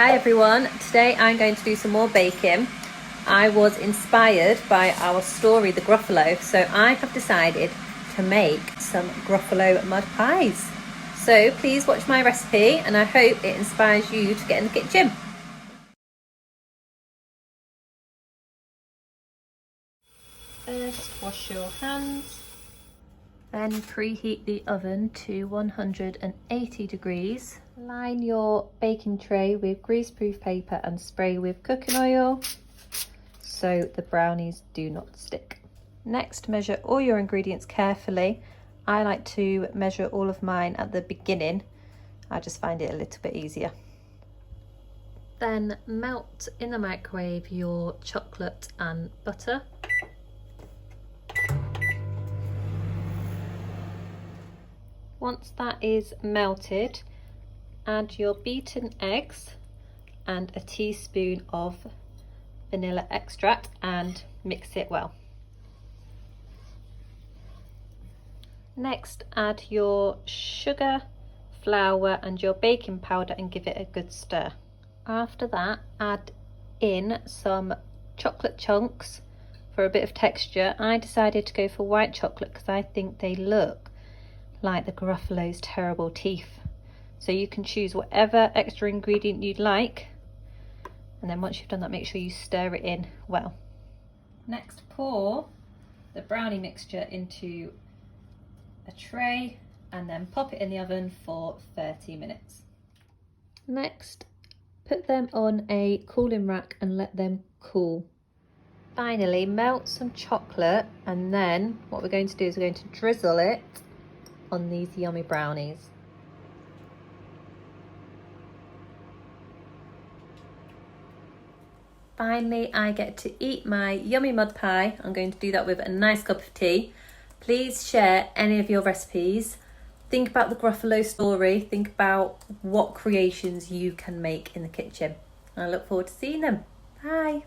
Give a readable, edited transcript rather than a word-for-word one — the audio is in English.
Hi everyone, today I'm going to do some more baking. I was inspired by our story, the Gruffalo, so I have decided to make some Gruffalo mud pies. So please watch my recipe and I hope it inspires you to get in the kitchen. First, wash your hands. Then preheat the oven to 180 degrees. Line your baking tray with greaseproof paper and spray with cooking oil so the brownies do not stick. Next, measure all your ingredients carefully. I like to measure all of mine at the beginning. I just find it a little bit easier. Then melt in the microwave your chocolate and butter. Once that is melted, add your beaten eggs and a teaspoon of vanilla extract and mix it well. Next, add your sugar, flour and your baking powder and give it a good stir. After that, add in some chocolate chunks for a bit of texture. I decided to go for white chocolate because I think they look like the Gruffalo's terrible teeth. So you can choose whatever extra ingredient you'd like, and then once you've done that, make sure you stir it in well. Next, pour the brownie mixture into a tray and then pop it in the oven for 30 minutes. Next, put them on a cooling rack and let them cool. Finally, melt some chocolate, and then what we're going to do is we're going to drizzle it on these yummy brownies. Finally, I get to eat my yummy mud pie. I'm going to do that with a nice cup of tea. Please share any of your recipes. Think about the Gruffalo story. Think about what creations you can make in the kitchen. I look forward to seeing them. Bye.